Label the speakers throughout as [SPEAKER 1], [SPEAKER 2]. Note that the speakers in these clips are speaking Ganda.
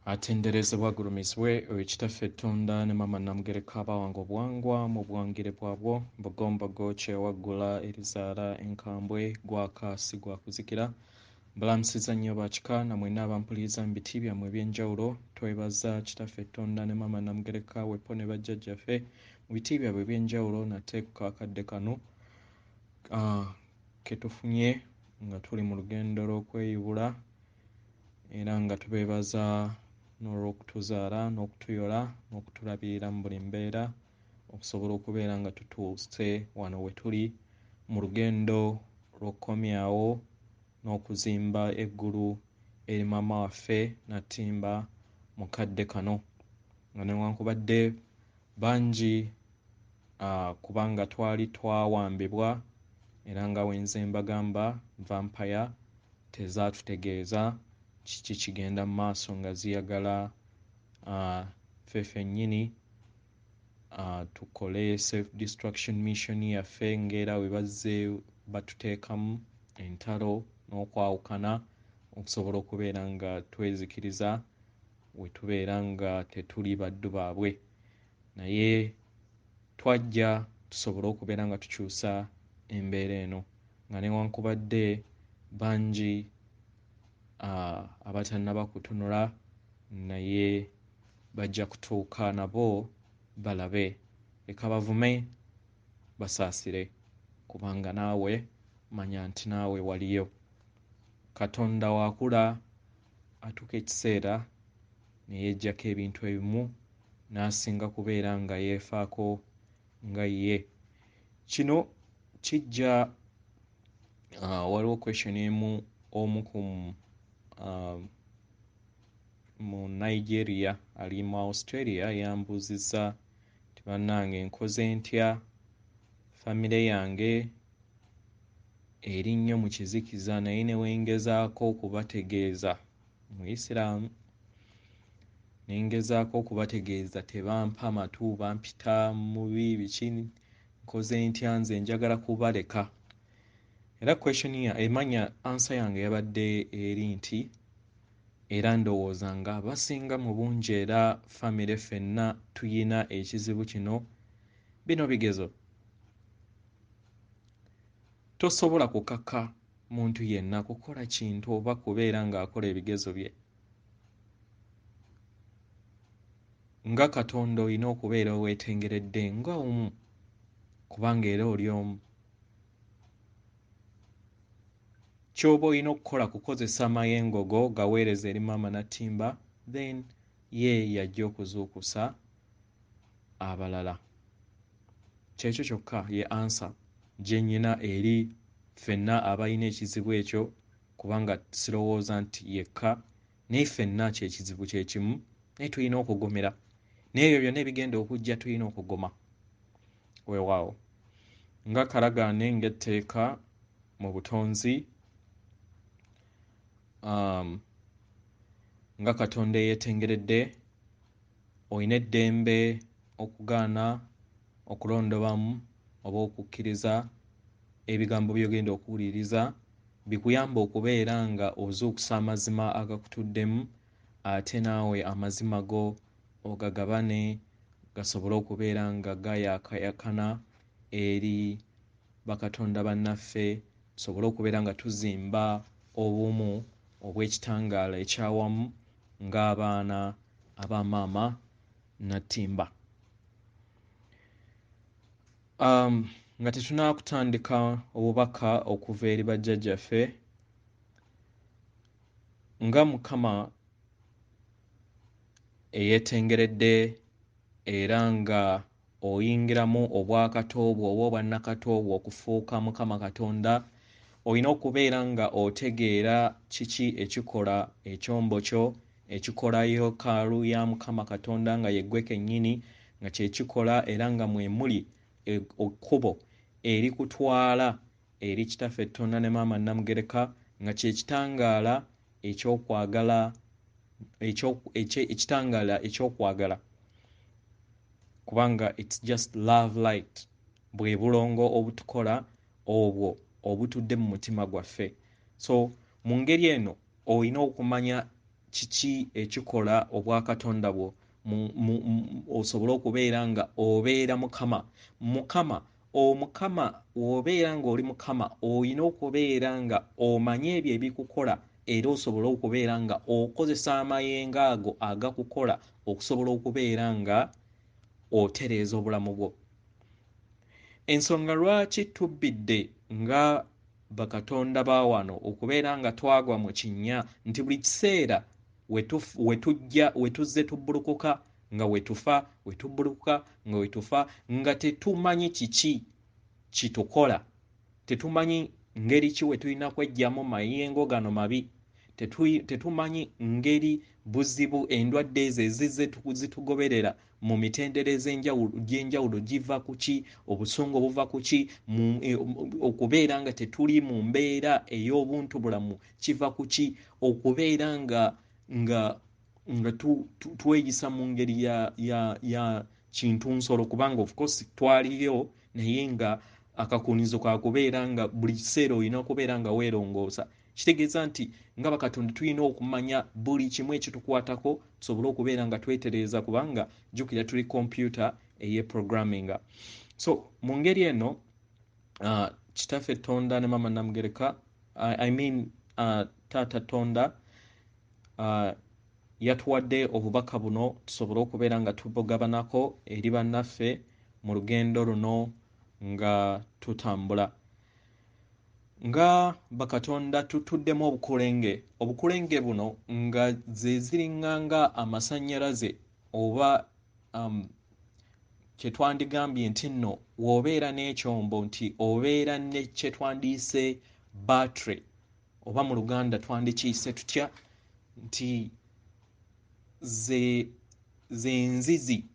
[SPEAKER 1] atenderezebwa gulumizibwe ekitaffe Katonda ne mama Namugereka abawanga obwangwa mu bwangire bwabwo mbugombogo kyewaggula erizaala enkambwe gwakaasi gwakuzikira mbalamusiza nnyo bakika namwe n'abampuliriza mu biti byammwe eby'enjawulo twebaza kitaffe Katonda ne mama Namugereka wepo ne bajjajjaffe mu biti byabwe eby'enjawulo nate ku kakadde kano ketufunye nga tuli mu lugendo lw'okweyubula era nga tubeebaza n'olw'okutuzaala n'okutuyola n'okutulabirira mu buli mbeera okusobola okubeera nga tutuuse wano we tuli mu lugendo lw'okkomyawo n'okuzimba eggulu eri maama waffe Natimba mu kadde kano nga newankubadde bangi kubanga twali twawambibwa era nga wenze mbagamba vampire tezaatutegeeza kiki kigenda mu maaso nga ziyagala ffe ffennyini tukole self destruction mission yaffe ng'era we bazze batuteekamu entalo n'okwawukana okusobola okubeera nga twezikiriza we tubeera nga tetuli baddu baabwe naye twajja tusobole okubeera nga tukyusa embeera eno nga newankubadde bangi abatannaba kutunula naye bajja kutuuka nabo balabe leka bavume basaasire kubanga naawe manya nti naawe waliyo Katonda waakula atuuka ekiseera ne yeggyako ebintu ebimu n'asinga kubeera nga yeefaako nga ye kino kijja waliwo question emu omu mu Nigeria ali mu Australia yambuuzizza nti bannange nkoze ntya famire yange eri nnyo mu kizikiza naye ne wengezaako okubategeeza Muisiraamu ne ngezaako okubategeeza tebampa matu bampita mubi biki nkoze ntya nze njagala kubaleka era question emanya answer yange yabadde eri nti era ndowooza nga abasinga mu bungi era famire ffenna tuyina ekizibu kino bino bigezo tosobola kukaka muntu yenna kukola kintu oba kubeera ng'akola ebigezo bye nga Katonda olina okubeera weetengeredde nga omu kubanga era oli omu ky'oba olina okukola kukozesa amayengo go gaweereza eri maama Natimba then ye yajja okuzuukusa abalala kyekyo kyokka ye answer gye nnyina eri ffenna abalina ekizibu ekyo kubanga sirowooza nti yekka naye ffenna kyekizibu kye kimu naye tulina okugomera n'ebyo byonna ebigenda okujja tulina okugoma weewaawo nga kalagaane ng'etteeka mu butonzi nga Katonda eyeetengeredde olina eddembe okugaana okulondobamu oba okukkiriza ebigambo by'ogenda okuwuliriza bikuyamba okubeera nga ozuukusa amazima agakutuddemu ate naawe amazima go ogagabane gasobole okubeera nga gayakayakana eri bakatonda bannaffe tusobole okubeera nga tuzimba obumu obw'ekitangaala ekyawamu ng'abaana abamaama Natimba nga tetunaakutandika obubaka okuva eri bajjajjaffe nga Mukama eyeetengeredde era nga oyingiramu obwakatoobwo oba obwannakatoobwo okufuuka Mukama Katonda olina okubeera nga otegeera kiki ekikola ekyombo kyo ekikola yeekaalu ya Mukama Katonda nga yeggwe kennyini nga kyekikola era nga mwe muli ekkubo erikutwala eri kitaffe Katonda ne maama Namugereka nga kyekitangaala ekyokwagala ekitangaala ekyokwagala kubanga it's just love light bwe bulongo obutukola obwo obutudde mu mutima gwaffe so mu ngeri eno olina okumanya kiki ekikola obwakatonda bwo osobola okubeera nga obeera mukama wobeera nga oli mukama oyina okubeera nga omanye ebyo ebikukola era osobola okubeera nga okozesa amayengo ago agakukola okusobola okubeera nga otereeza obulamu bwo. Ensonga lwaki tubbidde nga bakatonda ba wano okubeera nga twagwa mu kinnya nti buli kiseera wetuzze tubbulukuka nga wetufa wetubbulukuka nga wetufa nga tetumanyi kiki kitukola, tetumanyi ngeri ki wetulina kwejjamu mayengo gano mabi, tetumanyi ngeri buzibu endwadde ezo ezizze zitugoberera mu mitendereza gy'enjawulo giva ku ki, obusungu buva ku ki, okubeera nga tetuli mu mbeera ey'obuntu bulamu kiva ku ki, okubeera nga tweyisa mu ngeri ya kintu nsolo kubanga of course twaliyo naye nga akakunizo ka kubeera nga buli kiseera olina okubeera nga weerongoosa. Kitegeeza nti nga bakatonda tulina okumanya buli kimu ekitukwatako tusobole okubeera nga twetereeza kubanga jjukira tuli kompyuta ey'eprogramminga. So mu ngeri eno kitaffe Tonda ne mama Namugereka taata Tonda yatuwadde obubaka buno tusobole okubeera nga tubugabanako eri bannaffe mu lugendo luno nga tutambula. Nga bakatonda tutuddemu obukulenge buno nga ze ziringanga amasannyalaze oba kyetwandigambye nti nno w'obeera n'ekyombo nti obeera ne kyetwandiise battery oba mu Luganda twandikiyise tutya nti ze nzizi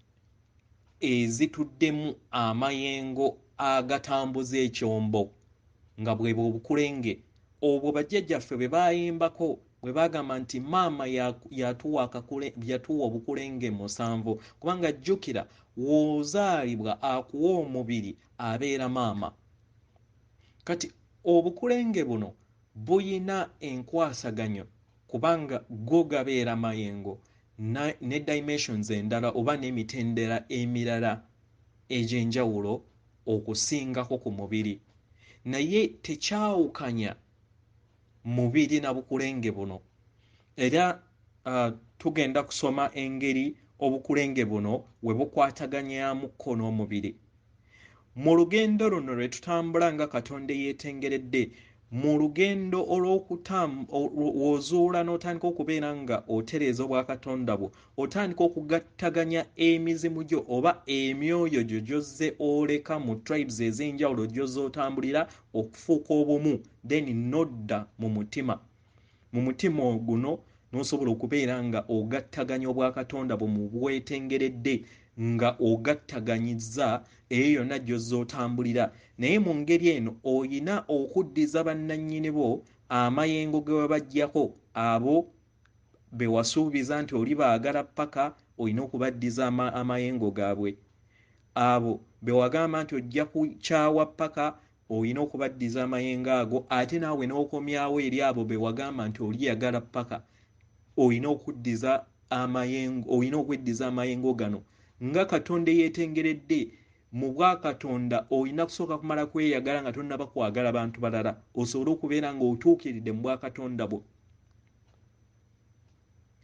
[SPEAKER 1] ezituddemu amayengo agatambuza ekyombo nga bwebwe obukulenge obwo bajjajjaffe bwe bayimbako bwe bagamba nti maama yatuwa obukulenge 7 kubanga jjukira w'ozaalibwa akuwa omubiri abeera maama. Kati obukulenge buno buyina enkwasaganyo kubanga go gabeera mayengo ne dimensions endala oba n'emitendera emirala egy'enjawulo okusingako ku mubiri, naye tekyawukanya mubiri na bukulenge buno. Era tugenda kusoma engeri obukulenge buno we bukwataganyamuko n'omubiri. Mu lugendo luno lwe tutambula nga Katonda yeetengeredde, mu lugendo olw'ozuula n'otandika okubeera nga otereeza obwakatonda bwo, otandika okugattaganya emizimu gyo oba emyoyo gyo gy'ozze oleka mu tribes ez'enjawulo gy'ozze otambulira okufuuka obumu, then nodda mu mutima guno n'osobola okubeera nga ogattaganya obwakatonda bwo mu bwetengeredde nga ogattaganyizza eyo yonna gy'ozze otambulira. Naye mu ngeri eno oyina okuddiza bannannyini bo amayengo ge wabaggyako, abo be wasuubiza nti oli baagala paka olina okubaddiza amayengo gaabwe, abo be wagamba nti ojja kukyawa paka olina okubaddiza amayengo ago, ate naawe n'okomyawo eri abo be wagamba nti oli yagala paka olina okuddiza amayengo gano. Nga Katonda yeetengeredde mu bwakatonda olina kusooka kumala kweyagala nga tonnaba kwagala bantu balala osobole okubeera ng'otuukiridde mu bwakatonda bwo.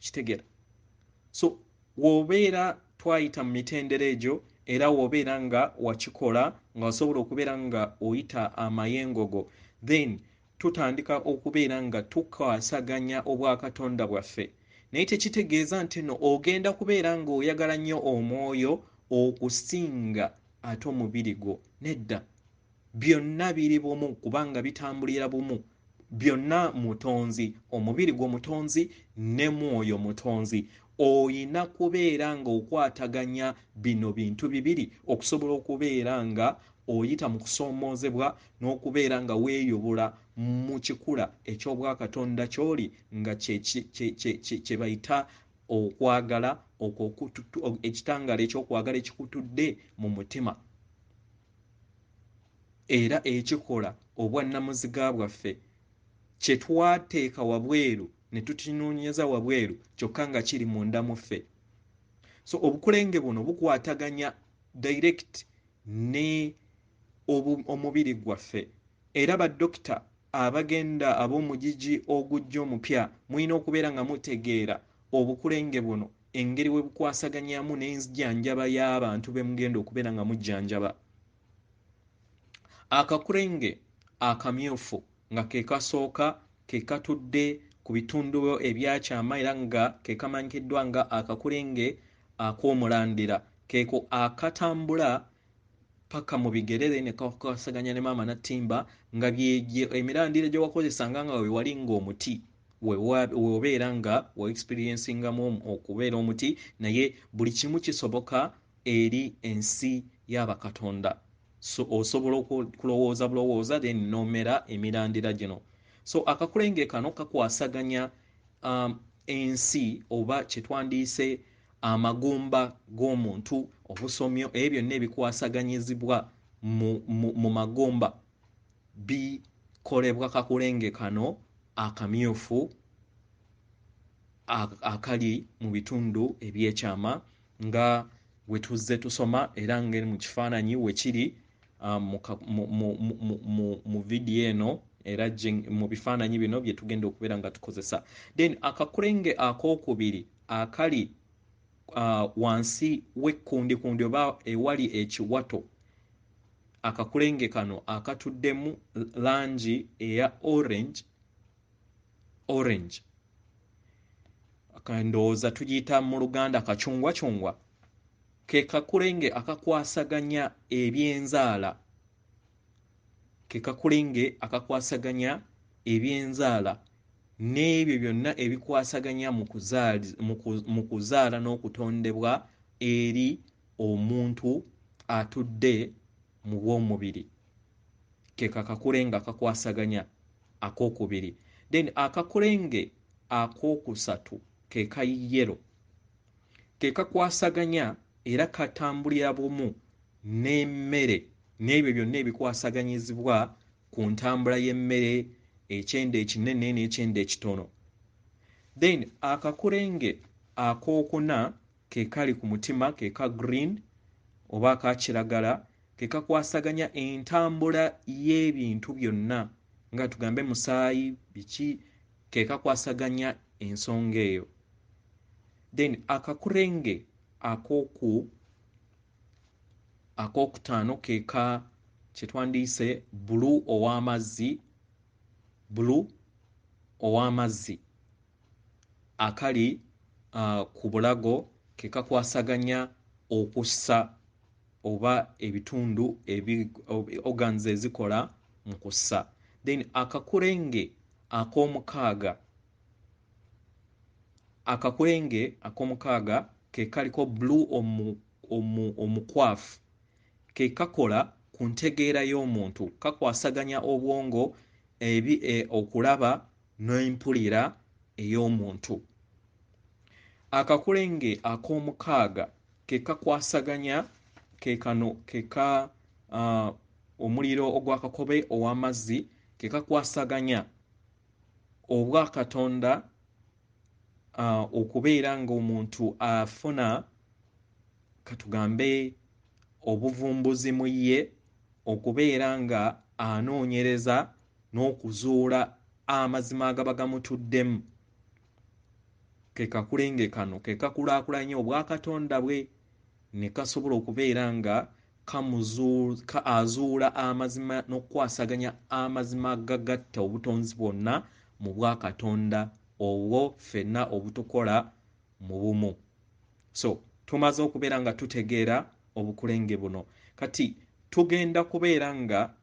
[SPEAKER 1] Kitegeera? So w'obeera twayita mu mitendera egyo era w'obeera nga wakikola nga wasobola okubeera nga oyita amayengo go, then tutandika okubeera nga tukwasaganya obwakatonda bwaffe. Naye tekitegeeza nti no ogenda kubeera ng'oyagala nnyo omwoyo okusinga ate omubiri gwo. Nedda, byonna biri bumu kubanga bitambulira bumu, byonna mutonzi, omubiri gwo mutonzi ne mwoyo mutonzi. Oyina kubeera ng'okwataganya bino bintu bibiri okusobola okubeera nga oyita mu kusoomoozebwa n'okubeera nga weeyubula mu kikula eky'obwakatonda ky'oli nga kye bayita okwagala ekitangaala ekyokwagala ekikutudde mu mutima era ekikola obwannamuziga bwaffe kye twateeka wabweru ne tutinoonyeza wabweru kyokka nga kiri munda mu ffe. So obukulenge buno bukwataganya direct ne omubiri gwaffe, era baddokita abagenda ab'omugigi ogujja omupya mulina okubeera nga mutegeera obukulenge buno engeri we bukwasaganyamu n'enjanjaba y'abantu be mugenda okubeera nga mujjanjaba. Akakulenge akamyufu nga ke kasooka ke katudde ku bitundu ebyakyama era nga ke kamanyikiddwa nga akakulenge ak'omulandira, keeko akatambula paka mu bigerere ne kakwasaganya ne maama Nattimba nga emirandira gye wakozesanga nga we wali ng'omuti weobeera nga wa experiencingamu okubeera omuti, naye buli kimu kisoboka eri ensi y'abakatonda. So osobola okulowooza bulowooza then nomera emirandira gino. So akakulenge kano kakwasaganya ensi oba kyetwandiise amagumba g'omuntu, obusomyo, ebyo byonna ebikwasaganyizibwa mu magumba bikolebwa kakulenge kano akamyufu akali mu bitundu ebyekyama nga we tuzze tusoma era ngeri mu kifaananyi we kiri mu vidiyo eno era mu bifaananyi bino bye tugenda okubeera nga tukozesa. Then akakulenge akookubiri akali wansi w'ekkundikundi oba ewali ekiwato, akakulenge kano akatuddemu langi eya orange ndowooza tugiyita mu Luganda kacungwacungwa, ke kakulenge akakwasaganya ebyenzaala, ke kakulenge akakwasaganya ebyenzaala n'ebyo byonna ebikwasaganya mu kuzaala n'okutondebwa eri omuntu atudde mu bw'omubiri, ke kakakulenge akakwasaganya akookubiri. Then akakulenge akookusatu ke kayero, ke kakwasaganya era katambulira bumu n'emmere n'ebyo byonna ebikwasaganyizibwa ku ntambula y'emmere, ekyenda ekinene n'ekyenda ekitono. Then akakulenge akookuna ke kali ku mutima, ke ka green oba aka kiragala, ke kakwasaganya entambula y'ebintu byonna nga tugambe musaayi biki, ke kakwasaganya ensonga eyo. Then akakulenge akookutaano ke ka kyetwandiise bbulu ow'amazzi akali ku bulago, ke kakwasaganya okussa oba ebitundu organs ezikola mu kussa. Then akakulenge ak'omukaaga ke kaliko bbulu omukwafu, ke kakola ku ntegeera y'omuntu, kakwasaganya obwongo okulaba n'empulira ey'omuntu. Akakulenge ak'omukaaga ke kakwasaganya omuliro ogw'akakobe ow'amazzi, ke kakwasaganya obwa Katonda okubeera ng'omuntu afuna katugambe obuvumbuzi mu ye, okubeera nga anoonyereza n'okuzuula amazima agaba gamutuddemu. Ke kakulenge kano ke kakulaakulanya obwakatonda bwe ne kasobola okubeera nga azuula amazima n'okukwasaganya amazima agagatta obutonzi bwonna mu bwakatonda obwo ffenna obutukola mu bumu. So tumaze okubeera nga tutegeera obukulenge buno, kati tugenda kubeera nga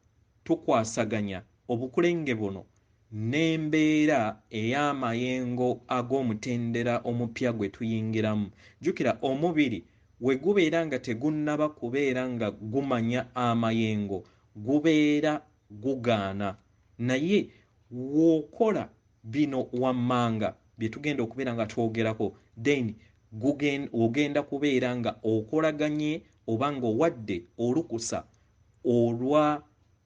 [SPEAKER 1] tukwasaganya obukulenge buno n'embeera ey'amayengo ag'omutendera omupya gwe tuyingiramu. Jjukira omubiri we gubeera nga tegunnaba kubeera nga gumanya amayengo, gubeera gugaana, naye w'okola bino wammanga bye tugenda okubeera nga twogerako, then ogenda kubeera nga okolaganye oba nga owadde olukusa olwa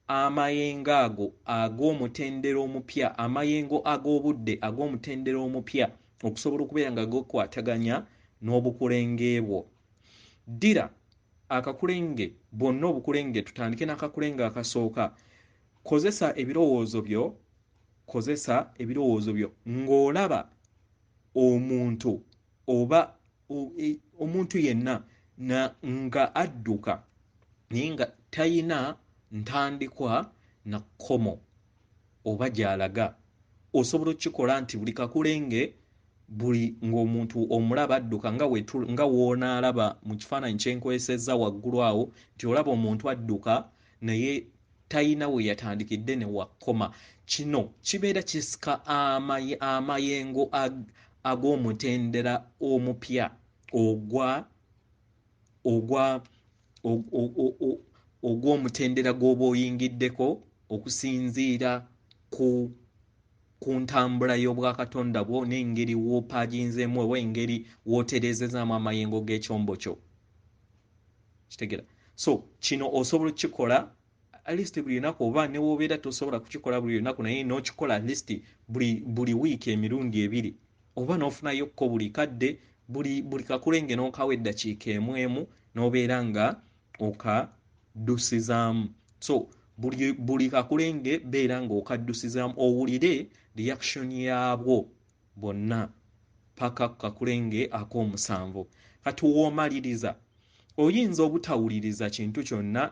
[SPEAKER 1] amayengo ago ag'omutendera omupya, amayengo ag'obudde ag'omutendera omupya okusobola okubeera nga gakwataganya n'obukulenge bwo. Ddira akakulenge bwonna obukulenge, tutandike n'akakulenge akasooka. Kozesa ebirowoozo byo ng'olaba omuntu oba omuntu yenna nga adduka naye nga tayina ntandikwa na kkomo oba gy'alaga. Osobola okukikola nti buli kakulenge buli ng'omuntu omulaba adduka nga w'onaalaba mu kifaananyi kye nkwesezza waggulu awo nti olaba omuntu adduka naye tayina we yatandikidde ne wakkoma. Kino kibeera kisika amayengo ag'omutendera omupya ogw'omutendera gw'oba oyingiddeko okusinziira ku ntambula y'obwakatonda bwo n'engeri w'opaaginzeemu oba engeri w'otereezezaamu amayengo g'ekyombo kyo. Kitegeera? So kino osobola okukikola at least buli lunaku, oba ne w'obeera tosobola kukikola buli lunaku naye n'okikola at least buli wiiki emirundi 2, oba n'ofunayokko buli kadde buli kakulenge n'okawa eddakiika emu n'obeera nga okaddusizaamu. So buli kakulenge beera ng'okaddusizaamu owulire reaction yaabwo bonna paka ku kakulenge ak'omusanvu. Kati w'omaliriza oyinza obutawuliriza kintu kyonna,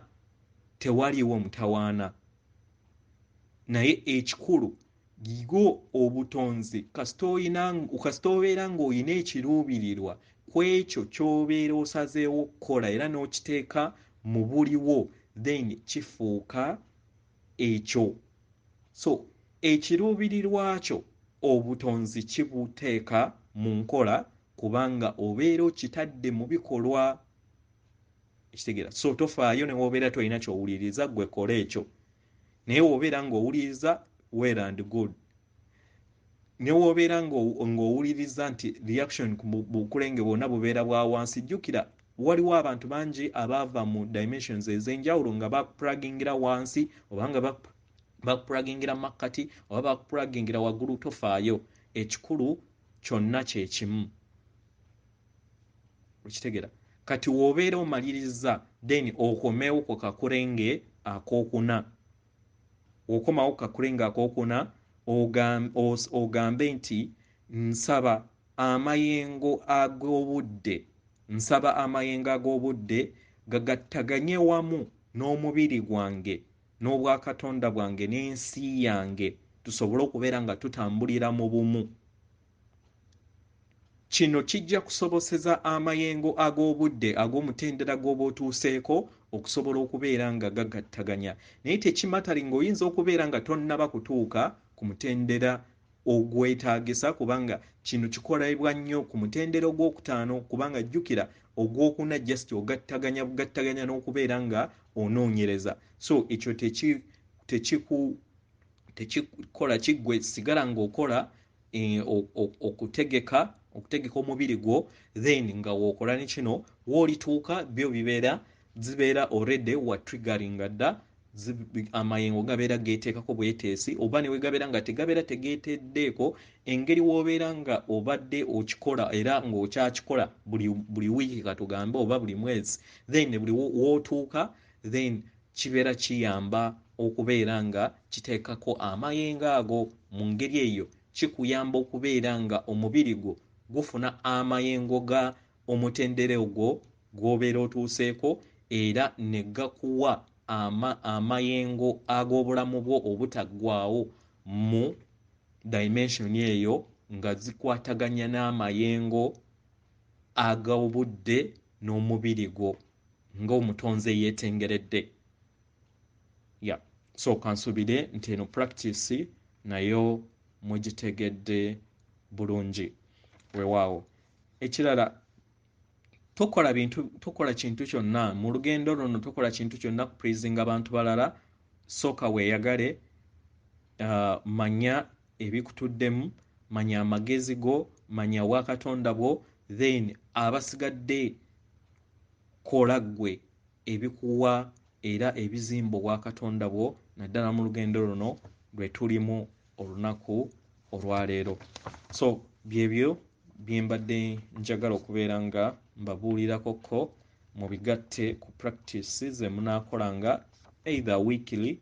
[SPEAKER 1] tewaliiwo mutawaana, naye ekikulu gwo obutonzi kasita obeera ng'olina ekiruubirirwa ku ekyo ky'obeera osazeewo okukola era n'okiteeka mu buliwo, then kifuuka ekyo. So ekiruubirirwa kyo obutonzi kibuteeka mu nkola kubanga obeera okitadde mu bikolwa. Ekitegeera? So tofaayo ne w'obeera tolina ky'owuliriza, gwe kola ekyo. Naye w'obeera ng'owuliriza, well and good. Ne w'obeera ng'owuliriza nti reaction ku bukulenge bwonna bubeera bwa wansi, jjukira waliwo abantu bangi abaava mu dimensions ez'enjawulo nga bakupulagingira wansi oba nga bakupulagingira makkati oba bakupulagingira waggulu. Tofaayo, ekikulu kyonna kye kimu. Okitegeera? Kati w'obeera omaliriza then okomewo ku kakulenge ak'okuna. Okomawo ku kakulenge ak'okuna ogambe nti nsaba amayengo ag'obudde gagattaganye wamu n'omubiri gwange n'obwakatonda bwange n'ensi yange, tusobole okubeera nga tutambulira mu bumu. Kino kijja kusoboseza amayengo ag'obudde ag'omutendera gw'oba otuuseeko okusobola okubeera nga gagattaganya. Naye tekimatali ng'oyinza okubeera nga tonnaba kutuuka ku mutendera ogwetaagisa, kubanga kino kikolebwa nnyo ku mutendera ogwokutaano, kubanga jjukira ogwokuna just ogattaganya n'okubeera nga onoonyereza. So ekyo tekikola kiggwe, sigala ng'okola okutegeka omubiri gwo, then nga w'okola ne kino w'olituuka byo zibeera already wa triggeringa dda, amayengo gabeera geeteekako bweteesi, oba ne wegabeera nga tegabeera tegeeteddeeko, engeri w'obeera nga obadde okikola era ng'okyakikola buli wiiki katugambe oba buli mwezi, then buli w'otuuka then kibeera kiyamba okubeera nga kiteekako amayengo ago. Mu ngeri eyo kikuyamba okubeera nga omubiri gwo gufuna amayengo ga omutendere ogwo gw'obeera otuuseeko, era ne gakuwa amayengo ag'obulamu bwo obutaggwaawo mu dimension eyo nga zikwataganya n'amayengo ag'obudde n'omubiri gwo ng'omutonzi eyeetengeredde. So kansubire nti eno practice nayo mugitegedde bulungi. Weewaawo ekirala, tokola kintu kyonna mu lugendo luno, tokola kintu kyonna ku pleasing abantu balala. Sooka weeyagale, manya ebikutuddemu, manya amagezi go, manya obwakatonda bwo, then abasigadde kola ggwe ebikuwa era ebizimbo bwa Katonda bwo naddala mu lugendo luno lwe tulimu olunaku olwaleero. So byebyo bye mbadde njagala okubeera nga mbabuulirakokko mu bigatte ku practice ze munaakolanga either weekly,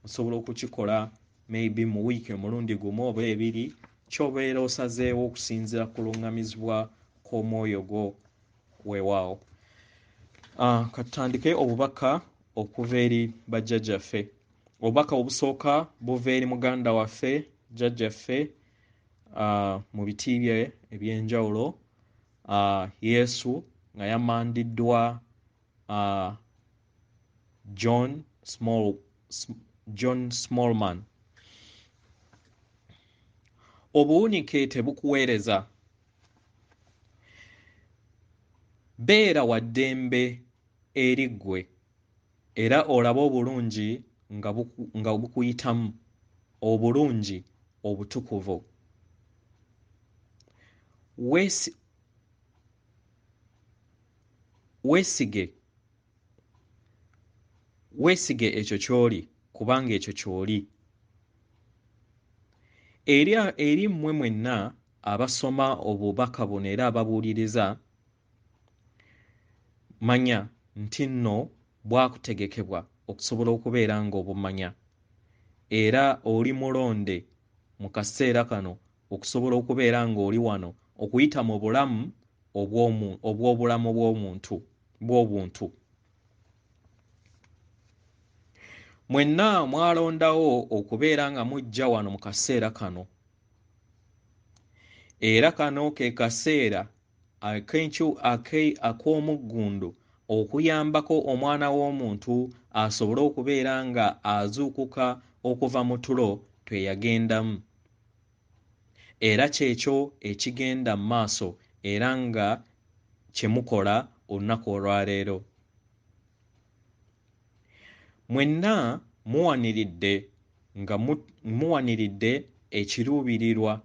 [SPEAKER 1] osobola okukikola maybe mu wiiki omulundi gumu oba ebiri, ky'obeera osazeewo okusinziira ku luŋŋamizibwa kw'omwoyo gwo weewaawo. Katutandike obubaka okuva eri bajjajjaffe. Obubaka obusooka buva eri muganda waffe jjajjaffe mu biti bye eby'enjawulo, Yesu nga yamandiddwa John Smallman. Obuwunike tebukuweereza. Beera wa ddembe eri ggwe era olabe obulungi nga bukuyitamu, obulungi obutukuvu. Weesige ekyo ky'oli kubanga ekyo ky'oli. Eri mmwe mwenna abasoma obubaka buno era ababuuliriza, manya nti nno bwakutegekebwa okusobola okubeera ng'obumanya, era oli mulonde mu kaseera kano okusobola okubeera ng'oli wano okuyita mu bulamu obw'obulamu bw'obuntu. Mwenna mwalondawo okubeera nga mujja wano mu kaseera kano, era kano ke kaseera ak'omuggundu okuyambako omwana w'omuntu asobole okubeera nga azuukuka okuva mu tulo tweyagendamu, era kyekyo ekigenda mu maaso era nga kye mukola olunaku olwaleero. Mwenna muwaniridde nga muwaniridde ekiruubirirwa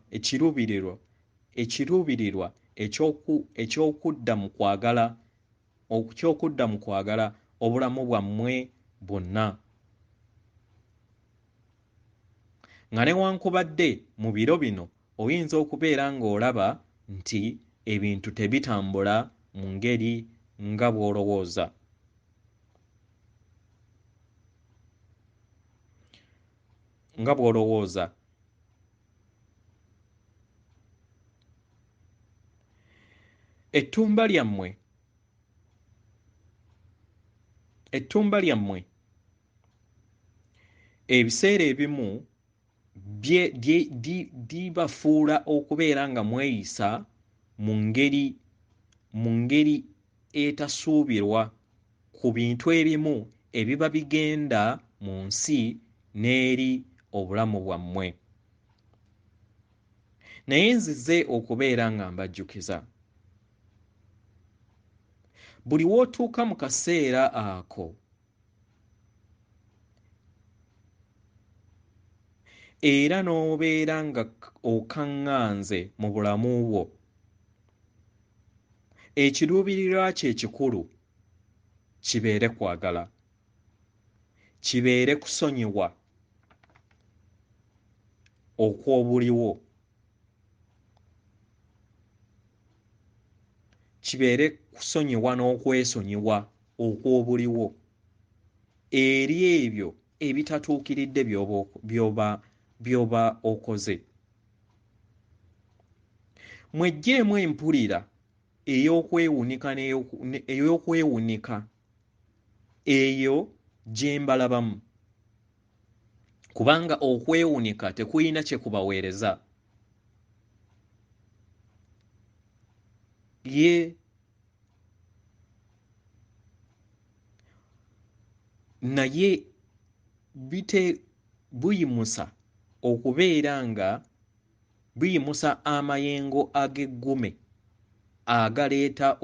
[SPEAKER 1] eky'okudda mu kwagala obulamu bwammwe bwonna. Nga newankubadde mu biro bino oyinza okubeera ng'olaba nti ebintu tebitambula mu ngeri nga bw'olowooza. Ettumba lyammwe ebiseera ebimu dibafuula okubeera nga mweyisa mu ngeri etasuubirwa ku bintu ebimu ebiba bigenda mu nsi n'eri obulamu bwammwe. Naye nzize okubeera nga mbajjukiza, buli w'otuuka mu kaseera ako era n'obeera nga okaŋŋanze mu bulamu bwo, ekiruubirirwa kye ekikulu kibeere kwagala, kibeere kusonyiwa okw'obuliwo, kibeere kusonyiwa n'okwesonyiwa okw'obuliwo eri ebyo ebitatuukiridde by'oba okoze. Mweggyemu empulira ey'okwewunika eyo gye mbalabamu, kubanga okwewunika tekuyina kye kubaweereza. Naye buyimusa okubeera nga buyimusa amayengo ag'eggume agaleeta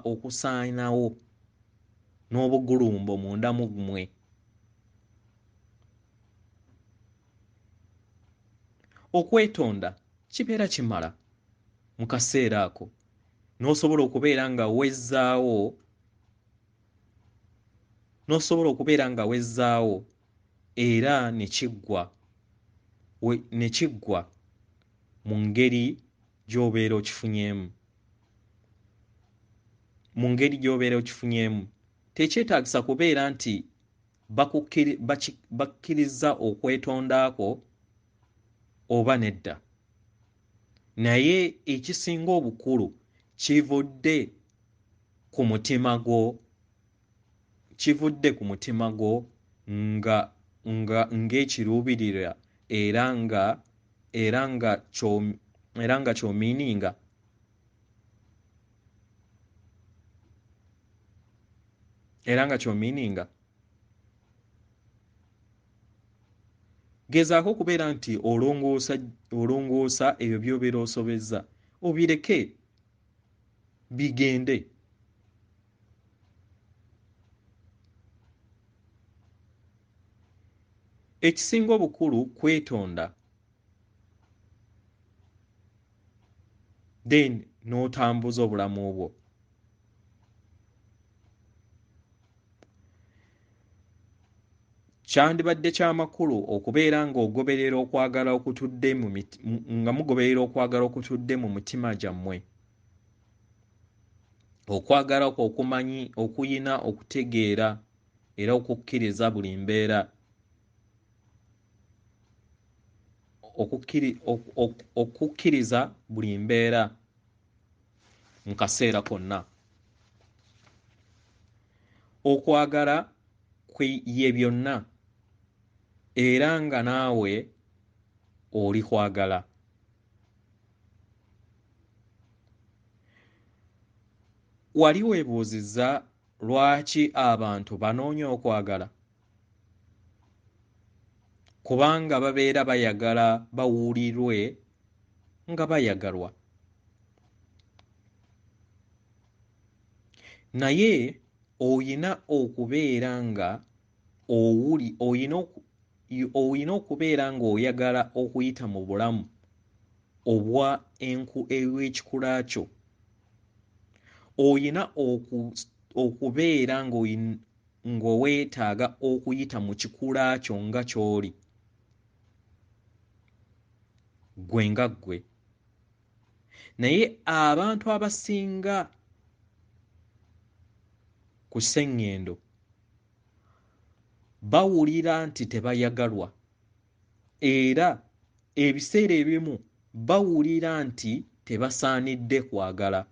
[SPEAKER 1] okusaanawo n'obugulumbo munda mu mmwe. Okwetonda kibeera kimala mu kaseera ako, n'osobola okubeera nga wezzaawo n'osobola okubeera nga wezzaawo era ne kiggwa mu ngeri gy'obeera okifunyeemu. Tekyetaagisa kubeera nti bakkiriza okwetondaako oba nedda, naye ekisinga obukulu kivudde ku mutima gwo ng'ekiruubirira era nga ky'omiininga. Gezaako okubeera nti olongoosa ebyo by'obeera osobezza, obireke bigende. Ekisinga obukulu kwetonda, then n'otambuza obulamu bwo. Kyandibadde ky'amakulu okubeera ng'ogoberera okwagala okutudde mu mitima gyammwe, okwagala kwo okuyina okutegeera era okukkiriza buli mbeera, okukkiriza buli mbeera mu kaseera konna. Okwagala ye byonna era nga naawe oli kwagala. Wali weebuuzizza lwaki abantu banoonya okwagala? Kubanga babeera bayagala bawulirwe nga bayagalwa. Naye oyina okubeera nga oyina okubeera ng'oyagala okuyita mu bulamu obw'ekikula kyo. Oyina okubeera ng'oweetaaga okuyita mu kikula kyo nga ky'oli, ggwe nga ggwe. Naye abantu abasinga ku sseŋŋendo bawulira nti tebayagalwa, era ebiseera ebimu bawulira nti tebasaanidde kwagala,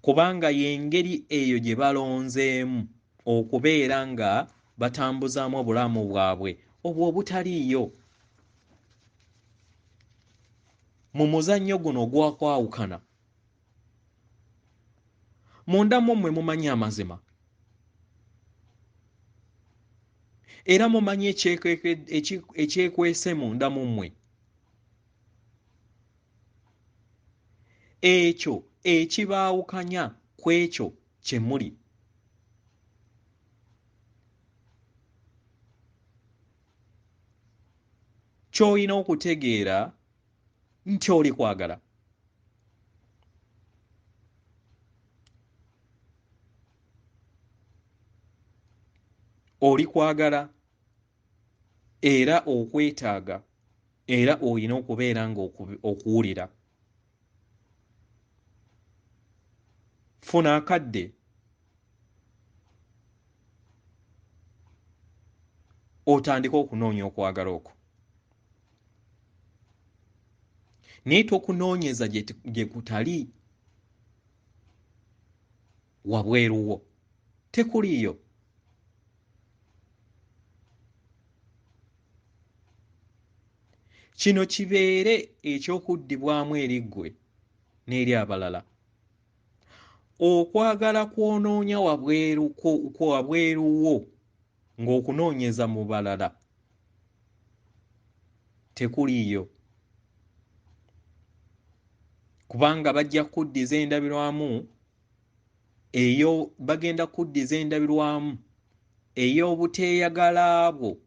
[SPEAKER 1] kubanga y'engeri eyo gye balonzeemu okubeera nga batambuzaamu obulamu bwabwe obwo obutaliiyo. Mu muzannyo guno ogwakwawukana, munda mu mmwe mumanyi amazima era mumanyi ekyekwese munda mu mmwe. Ekyo ekibaawukanya ku ekyo kye muli. Ky'olina okutegeera nti oli kwagala. Oli kwagala era okwetaaga, era olina okubeera ng'okuwulira. Funa akadde otandike okunoonya okwagala okwo. Naye tokunoonyeza gye kutali wabweru wo, tekuliiyo. Kino kibeere ekyokuddibwamu eri ggwe n'eri abalala. Okwagala kw'onoonya wabweru wo ng'okunoonyeza mu balala tekuliiyo, kubanga bagenda kuddiza endabirwamu ey'obuteeyagala bwo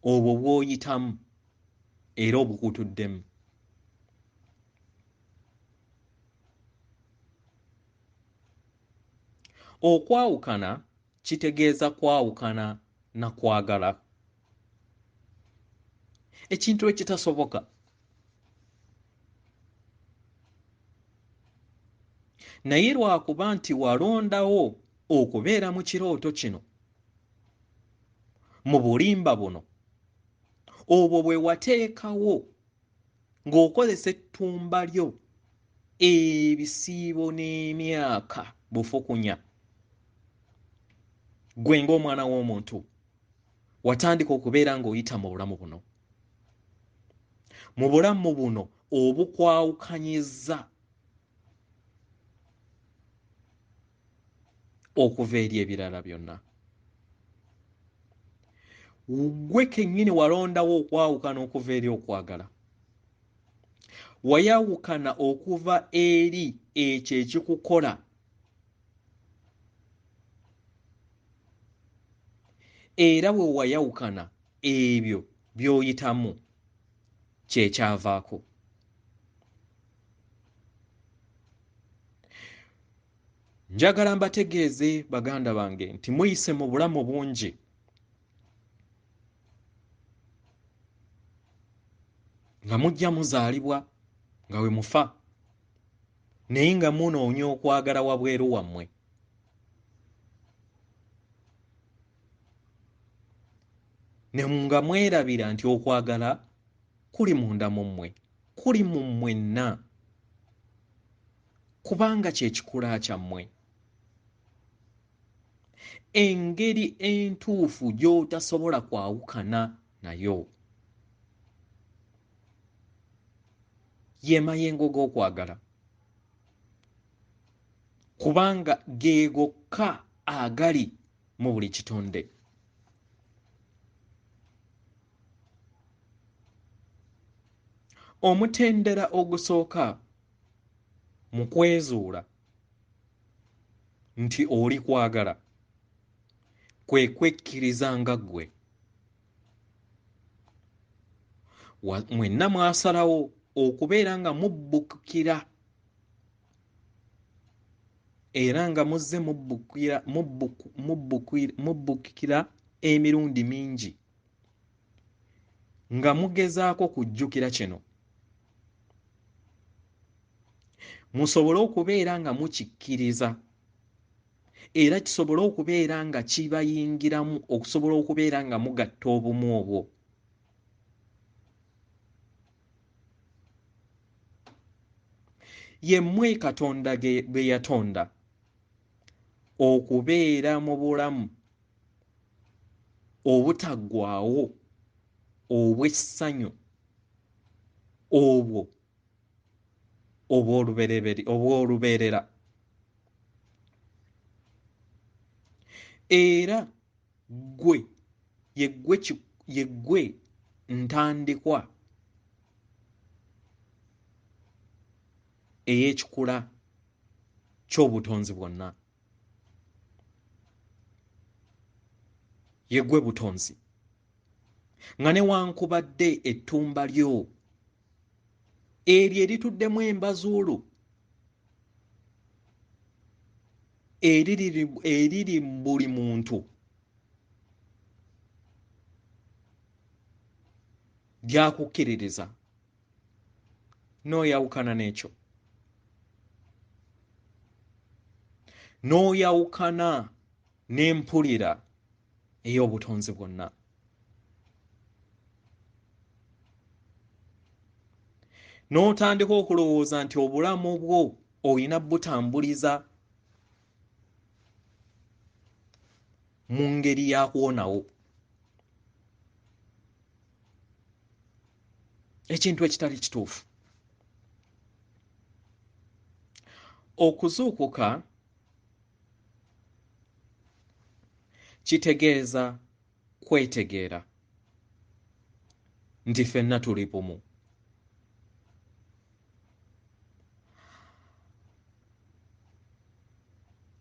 [SPEAKER 1] obwo bw'oyitamu era obukutuddemu. Okwawukana kitegeeza kwawukana na kwagala. Ekintu ekitasoboka. Naye lwakuba nti walondawo okubeera mu kirooto kino, mu bulimba buno, obwo bwe wateekawo ng'okozesa ettumba lyo, ebisiibo n'emyaka bufukunya, gwe ng'omwana w'omuntu watandika okubeera ng'oyita mu bulamu buno. Mu bulamu buno obukwawukanyizza okuva eri ebirala byonna. Gwe kennyini walondawo okwawukana okuva eri okwagala. Wayawukana okuva eri ekyo ekikukola era bwe wayawukana ebyo by'oyitamu kyekyavaako. Njagala mbategeeze baganda bange nti muyise mu bulamu bungi. Nga mujja muzaalibwa nga we mufa, naye nga munoonya okwagala wabweru wammwe. Ne nga mwerabira nti okwagala kuli munda mu mmwe, kuli mu mwenna, kubanga kye kikula kyammwe. Engeri entuufu gy'otasobola kwawukana nayo ye mayengo g'okwagala, kubanga ge gokka agali mu buli kitonde. Omutendera ogusooka mu kwezuula nti oli kwagala kwe kwekkiriza nga ggwe mwenna mwasalawo okubeera nga mubbukira era nga muzze mubbukira emirundi mingi nga mugezaako kujjukira kino, musobole okubeera nga mukikkiriza era kisobole okubeera nga kibayingiramu okusobola okubeera nga mugatta obumu obwo. Yemmwe Katonda be yatonda okubeera mu bulamu obutaggwaawo obw'essanyu obwo obw'olubeerera. Era ggwe ye ggwe ntandikwa ey'ekikula ky'obutonzi bwonna. Ye ggwe butonzi, nga newankubadde ettumba lyo eryo erituddemu embazuulu eriri buli muntu lyakukkiririza, n'oyawukana n'ekyo, n'oyawukana n'empulira ey'obutonzi bwonna. N'otandika okulowooza nti obulamu bwo olina butambuliza mu ngeri ya kuwonawo. Ekintu ekitali kituufu. Okuzuukuka kitegeeza kwetegeera nti ffenna tuli bumu.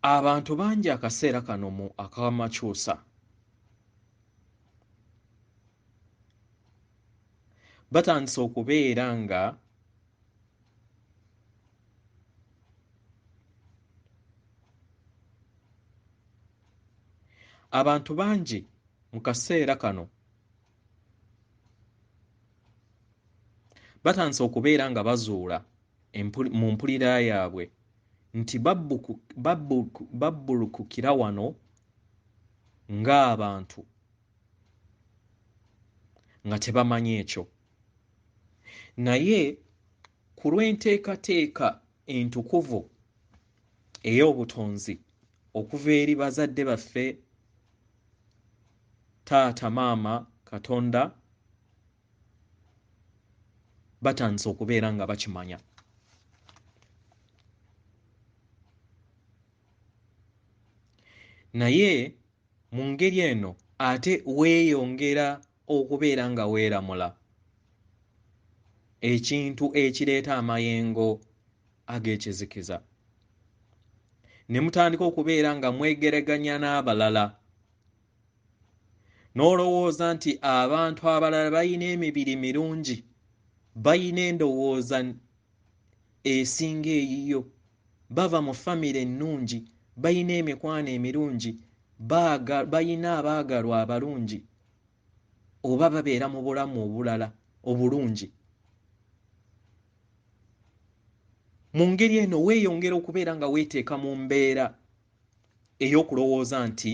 [SPEAKER 1] Abantu bangi akaseera kano mu akamakyusa batandise okubeera nga abantu bangi mu kaseera kano batandise okubeera nga bazuula mu mpulira yaabwe nti babbulukukira wano ng'abantu nga tebamanyi ekyo. Naye ku lw'enteekateeka entukuvu ey'obutonzi okuva eri bazadde baffe taata maama Katonda batandise okubeera nga bakimanya. Naye mu ngeri eno ate weeyongera okubeera nga weeramula ekintu ekireeta amayengo ag'ekizikiza. Ne mutandika okubeera nga mwegeraganya n'abalala, n'olowooza nti abantu abalala bayina emibiri mirungi, bayina endowooza esinga eyiyo, bava mu famire ennungi, bayina emikwano emirungi, bayina abaagalwa abalungi, oba babeera mu bulamu obulala obulungi. Mu ngeri eno weeyongera okubeera nga weeteeka mu mbeera ey'okulowooza nti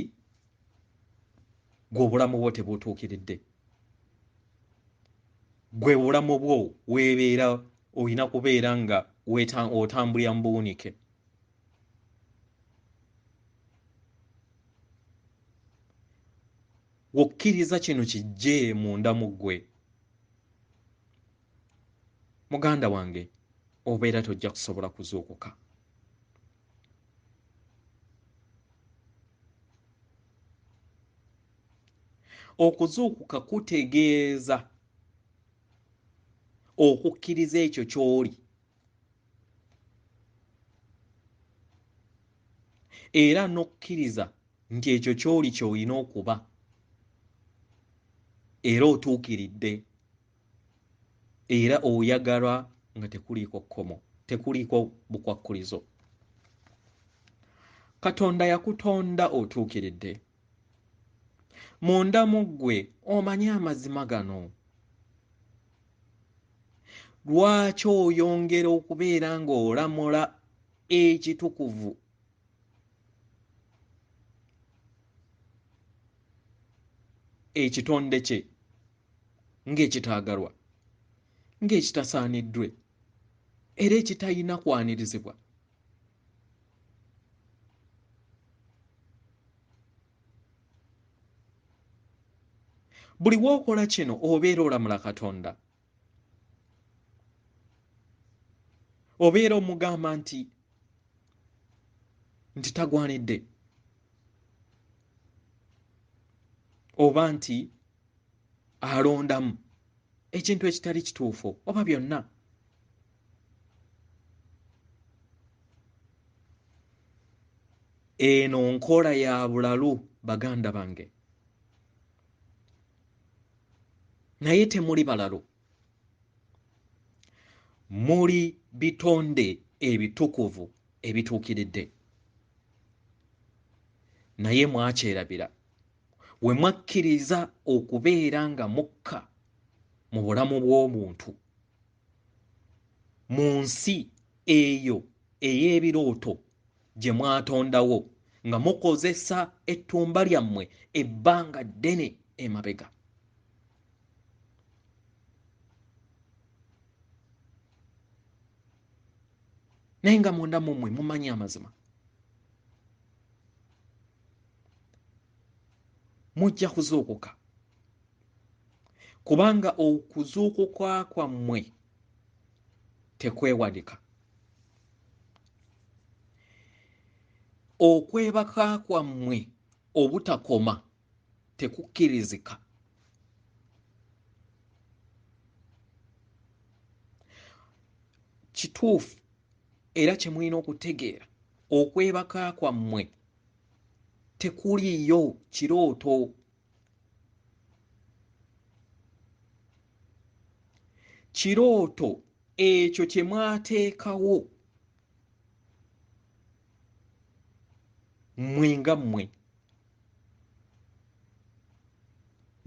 [SPEAKER 1] gwe obulamu bwo tebutuukiridde, gwe obulamu bwo weebeera olina kubeera nga otambulira mu buwunike. Wokkiriza kino kijje munda mu ggwe, muganda wange, obeera tojja kusobola kuzuukuka. Okuzuukuka kutegeeza okukkiriza ekyo ky'oli era n'okkiriza nti ekyo ky'oli ky'olina okuba era otuukiridde era oyagalwa nga tekuliiko kkomo, tekuliiko bukwakkulizo. Katonda yakutonda otuukiridde. Munda mu ggwe omanyi amazima gano. Lwaki oyongera okubeera ng'olamula ekitukuvu ekitonde kye ng'ekitaagalwa, ng'ekitasaaniddwe era ekitalina kwanirizibwa? Buli w'okola kino obeera olamula Katonda, obeera omugamba nti tagwanidde, oba nti alondamu ekintu ekitali kituufu oba byonna. Eno nkola ya bulalu baganda bange, naye temuli balalu, muli bitonde ebitukuvu ebituukiridde. Naye mwakyerabira we mwakkiriza okubeera nga mukka mu bulamu bw'omuntu mu nsi eyo ey'ebirooto gye mwatondawo nga mukozesa ettumba lyammwe ebbanga ddene emabega. Naye nga munda mu mmwe mumanyi amazima, mujja kuzuukuka, kubanga okuzuukuka kwammwe tekwewanika. Okwebaka kwammwe obutakoma tekukkirizika. Kituufu era kye mulina okutegeera, okwebaka kwammwe tekuliyo kirooto. Kirooto ekyo kye mwateekawo mmwe nga mmwe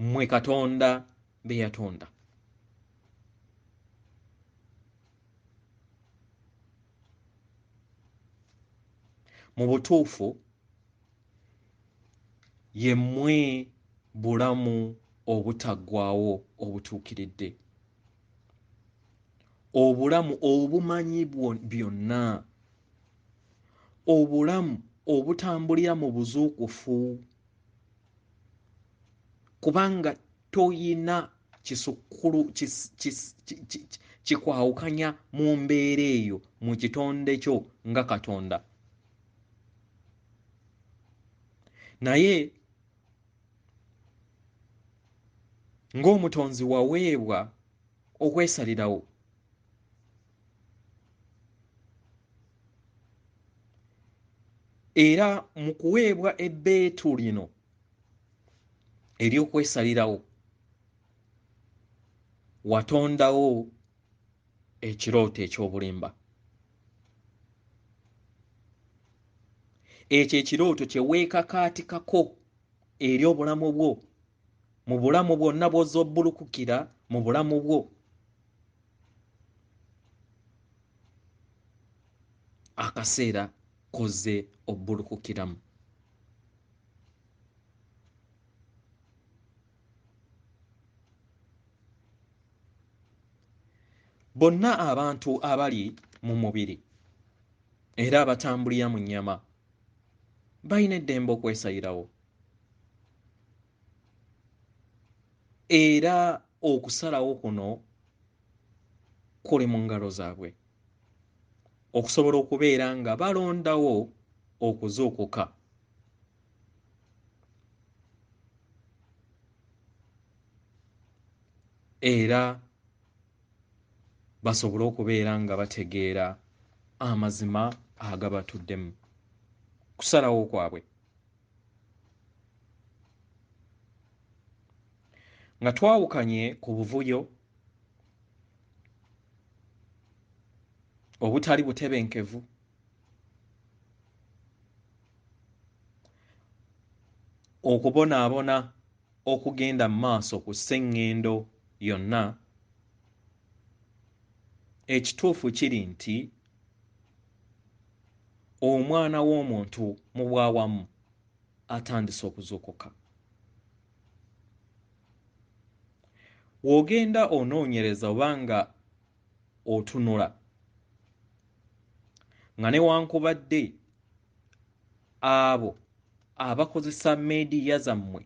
[SPEAKER 1] mmwe Katonda be yatonda. Mu butuufu ye mmwe bulamu obutaggwaawo obutuukiridde, obulamu obumanyi byonna, obulamu obutambulira mu buzuukufu, kubanga toyina kisukkulu kikwawukanya mu mbeera eyo mu kitonde kyo nga Katonda. Naye ng'omutonzi waweebwa okwesalirawo, era mu kuweebwa ebbeetu lino ery'okwesalirawo watondawo ekirooto eky'obulimba. Ekyo ekirooto kye weekakaatikako eri obulamu bwo, mu bulamu bwonna bw'ozza obbulukukira mu bulamu bwo. Akaseera kozze obbulukukiramu. Bonna abantu abali mu mubiri era abatambulira mu nnyama balina eddembe okwesalirawo, era okusalawo kuno kuli mu ngalo zaabwe okusobola okubeera nga balondawo okuzuukuka. Era basobole okubeera nga bategeera amazima agabatuddemu. Kusalawo kwabwe nga twawukanye ku buvuyo obutali butebenkevu, okubonaabona okugenda mu maaso ku sseŋŋendo yonna, ekituufu kiri nti omwana w'omuntu mu bwawamu atandise okuzuukuka. W'ogenda onoonyereza oba nga otunula, nga newankubadde abo abakozesa meediya zammwe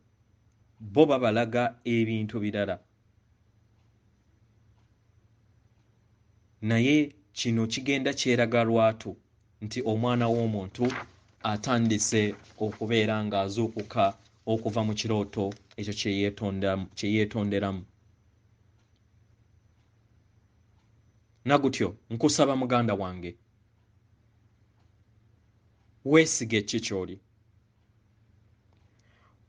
[SPEAKER 1] bo babalaga ebintu birala, naye kino kigenda kyeraga lwatu nti omwana w'omuntu atandise okubeera ng'azuukuka okuva mu kirooto ekyo kye yeetonderamu. Nagutyo nkusaba muganda wange, weesige ki ky'oli.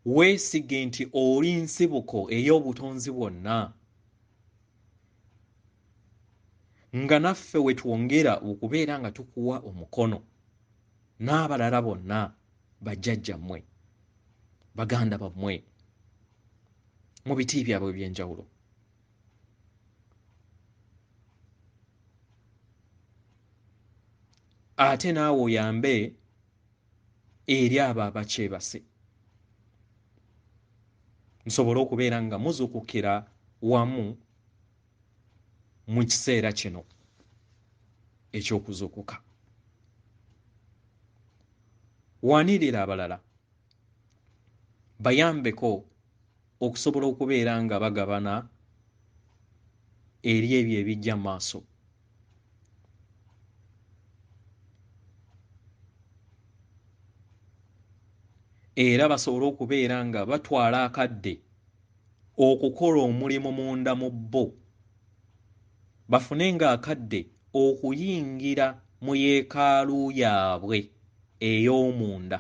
[SPEAKER 1] Weesige nti oli nsibuko ey'obutonzi bwonna, nga naffe we twongera okubeera nga tukuwa omukono n'abalala bonna bajjajjammwe, baganda bammwe mu biti byabwe eby'enjawulo. Ate naawe oyambe eri abo abakyebase, nsobole okubeera nga muzuukukira wamu mu kiseera kino eky'okuzuukuka. Wanirira abalala, bayambeko okusobola okubeera nga bagabana eri ebyo ebijja mu maaso. Era basobole okubeera nga batwala akadde okukola omulimu munda mu bo, bafunenga akadde okuyingira mu yeekaalu yaabwe ey'omunda,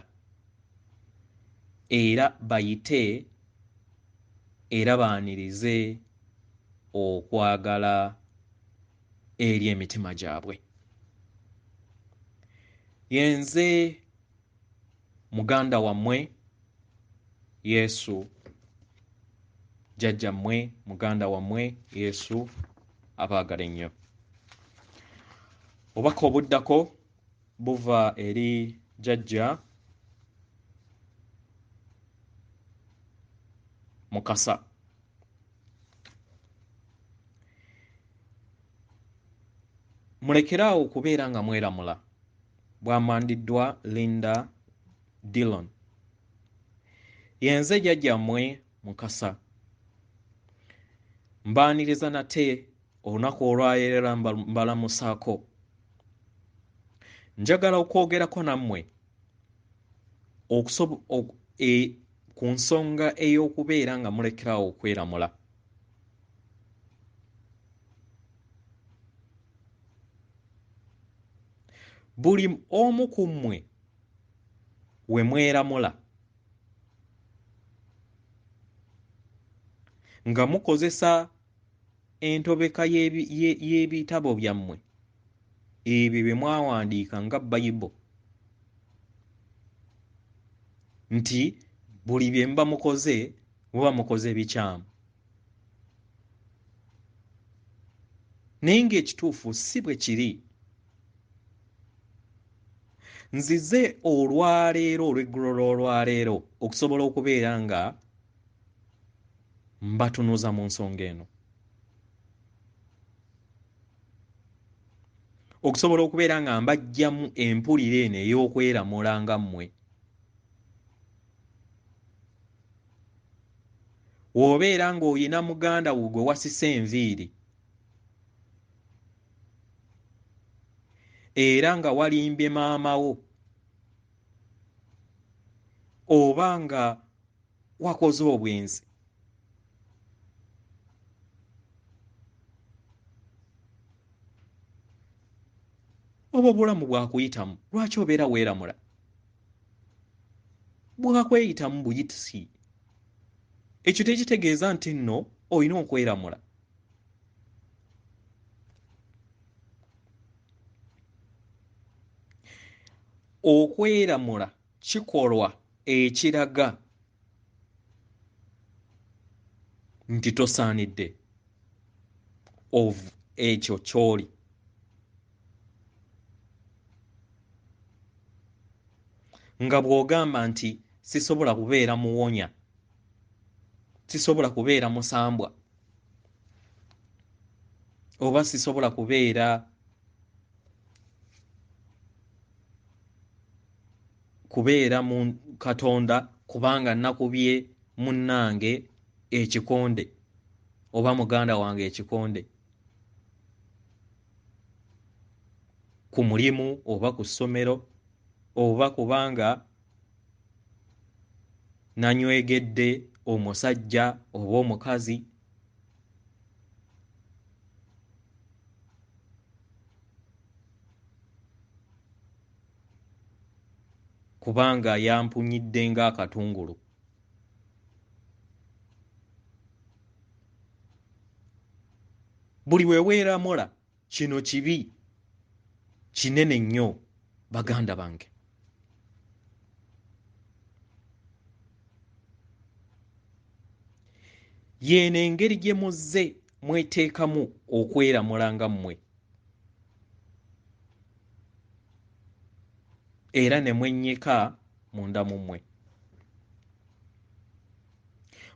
[SPEAKER 1] era bayite era baanirize okwagala eri emitima gyabwe. Yenze muganda wammwe Yesu jjajja mmwe muganda wammwe Yesu abaagala ennyo. Obubaka obuddako buva eri jjajja Mukasa. Mulekeraawo okubeera nga mweramula. Bwamandiddwa Linda Dillon. Yenze jjajjammwe Mukasa. Mbaaniriza nate olunaku olwaleero mbalamusaako. Njagala okwogerako nammwe ku nsonga ey'okubeera nga mulekeraawo okweramula. Buli omu ku mmwe we mweramula nga mukozesa entobeka y'ebitabo byammwe ebyo bye mwawandiika nga Bayibuli, nti buli bye muba mukoze bikyamu. Naye ng'ekituufu si bwe kiri. Nzize olwaleero olw'eggulo lw'olwaleero okusobola okubeera nga mbatunuza mu nsonga eno, okusobola okubeera nga mbajjamu empulire eno ey'okweramula nga mmwe. W'obeera ng'olina muganda wo gwe wasisa enviiri era nga walimbye maama wo oba nga wakoze obwenzi, oba obulamu bwakuyitamu, lwaki obeera weeramula? Bwakweyitamu buyitisi. Ekyo tekitegeeza nti nno olina okweramula. Okweramula kikolwa ekiraga nti tosaanidde ekyo ky'oli. Nga bw'ogamba nti sisobola kubeera muwonya, sisobola kubeera musambwa, oba sisobola kubeera mu Katonda kubanga nakubye munnange ekikonde oba muganda wange ekikonde ku mulimu oba ku ssomero, oba kubanga nanywegedde omusajja oba omukazi, kubanga yampunyidde ng'akatungulu. Buli we weeramula kino kibi kinene nnyo baganda bange. Yeeno engeri gye muzze mweteekamu okweramula nga mmwe era ne mwennyika munda mu mmwe.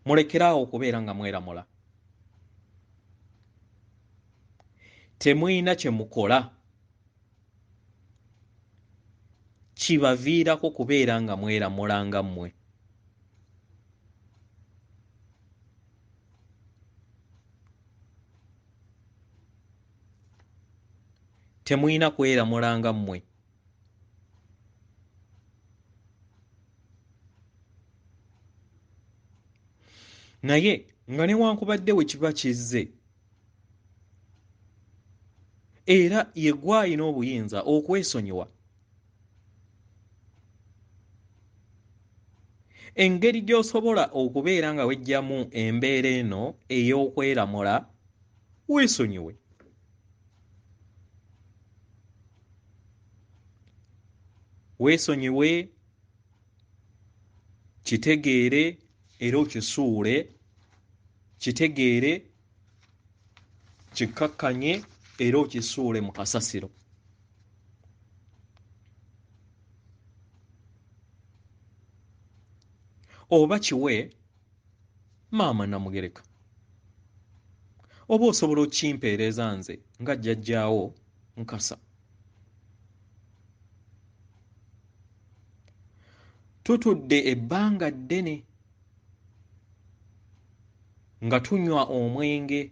[SPEAKER 1] Mulekeraawo okubeera nga mweramula. Temulina kye mukola kibaviirako kubeera nga mweramula nga mmwe. Temulina kweramula nga mmwe. Naye nga newankubadde we kiba kizze era ye gw'alina obuyinza okwesonyiwa, engeri gy'osobola okubeera nga wejjamu embeera eno ey'okweramula, weesonyiwe. Weesonyiwe, kitegeere era okisuule kitegeere kikakkanye era okisuule mu kasasiro. Oba kiwe maama Namugereka, oba osobola okimpeereza nze nga jjajjaawo Nkasa. Tutudde ebbanga ddene nga tunywa omwenge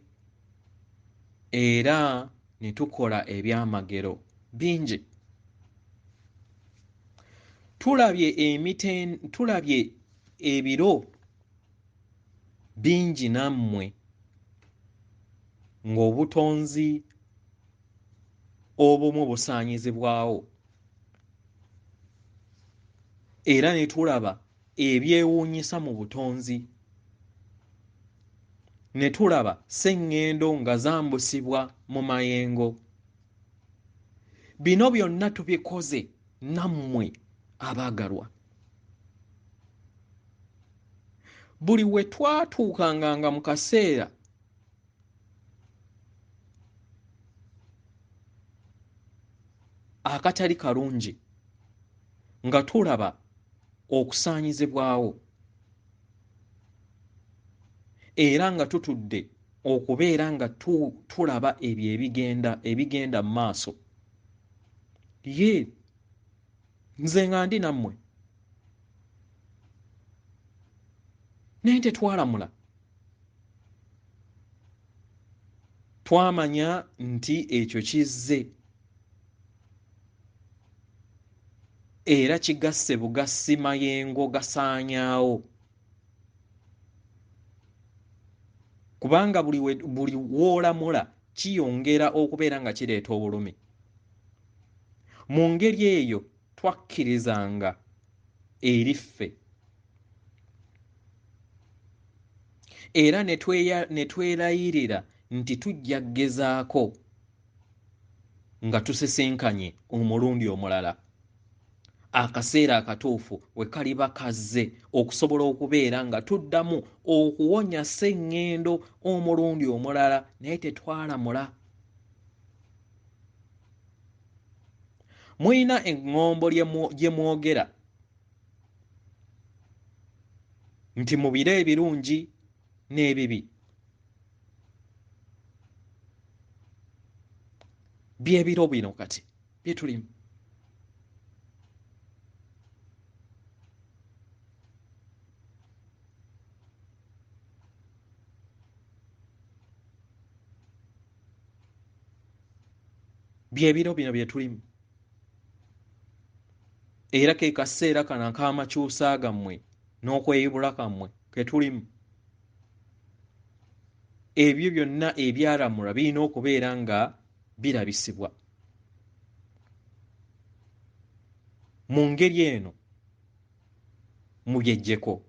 [SPEAKER 1] era ne tukola ebyamagero bingi. Tulabye ebiro bingi nammwe ng'obutonzi obumu busaanyizibwawo, era ne tulaba ebyewuunyisa mu butonzi, ne tulaba sseŋŋendo nga zambusibwa mu mayengo. Bino byonna tubikoze nammwe abaagalwa. Buli we twatuukanga mu kaseera akatali kalungi nga tulaba okusaanyizibwawo era nga tutudde okubeera nga tulaba ebyo ebigenda mu maaso. Ye nze nga ndi nammwe naye tetwalamula. Twamanya nti ekyo kizze era kigasse bugassi mayengo gasaanyaawo, kubanga buli w'olamula kiyongera okubeera nga kireeta obulumi. Mu ngeri eyo twakkirizanga eri ffe era ne twerayirira nti tujja kugezaako nga tusesenkanye omulundi omulala akaseera akatuufu we kaliba kazze okusobola okubeera nga tuddamu okuwonya sseŋŋendo omulundi omulala, naye tetwalamula. Mulina eŋŋombo gye mwogera nti mu biro ebirungi n'ebibi. Byebiro bino kati bye tulimu. Byebiro bino bye tulimu. Era ke kaseera kano ak'amakyusa gammwe n'okweyibula kammwe ke tulimu. Ebyo byonna ebyalamula birina okubeera nga birabisibwa. Mu ngeri eno mubyeggyeko,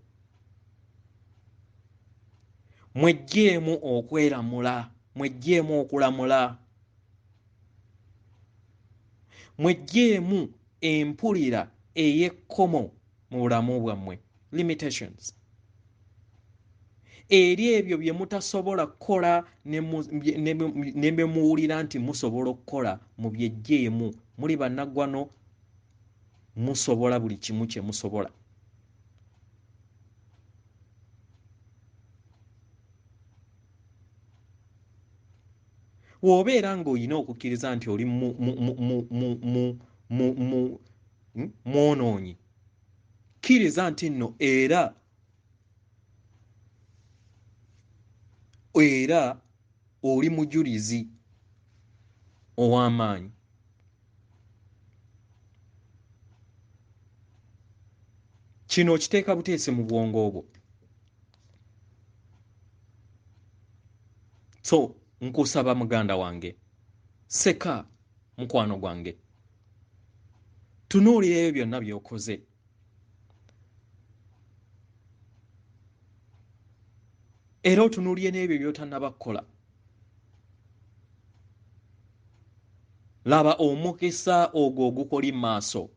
[SPEAKER 1] mweggyemu okweramula, mweggyemu okulamula, mweggyemu empulira ey'ekkomo mu bulamu bwammwe, limitations. Eri ebyo bye mutasobola kukola ne bye muwulira nti musobola okukola mubyeggyemu. Muli bannaggwano, musobola buli kimu kye musobola. W'obeera ng'olina okukkiriza nti oli mwonoonyi, kkiriza nti nno era oli mujulizi ow'amaanyi. Kino okiteeka buteesi mu bwongo bwo. So nkusaba muganda wange, seka mukwano gwange, tunuulira ebyo byonna by'okoze. Era otunuulire n'ebyo by'otannaba kukola. Laba omukisa ogwo ogukoli maaso,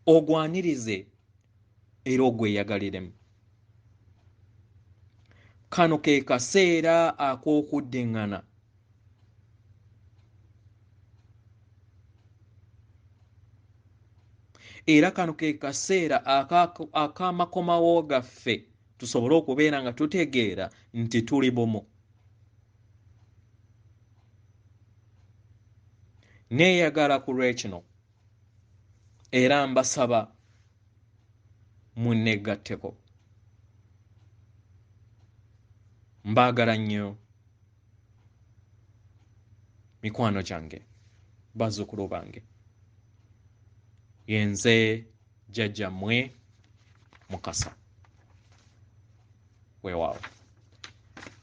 [SPEAKER 1] ogwanirize era ogweyagaliremu. kano ke kaseera ak'okuddiŋŋana era kano ke kaseera ak'amakomawo gaffe tusobole okubeera nga tutegeera nti tuli bumu. Neeyagala ku lw'ekino era mbasaba munneegatteko. Mbaagala nnyo mikwano gyange, bazzukulu bange. Yenze jjajjammwe Mukasa. Weewaawo.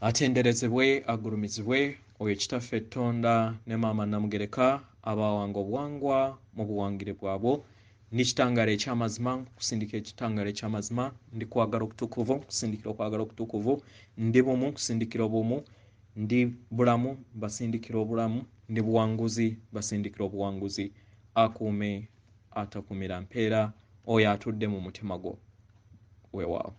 [SPEAKER 1] Atenderezebwe agulumizibwe oyo kitaffe Tonda ne maama Namugereka abaawanga obuwangwa mu buwangire bwabwo. Ndi kitangaala eky'amazima kusindika ekitangaala eky'amazima. Ndi kwagala okutukuvu kusindikira okwagala okutukuvu. Ndi bumu kusindikira obumu. Ndi bulamu basindikira obulamu. Ndi buwanguzi basindikira obuwanguzi. Akuume atakumira mpeera oyo atudde mu mutima gwo. Weewaawo.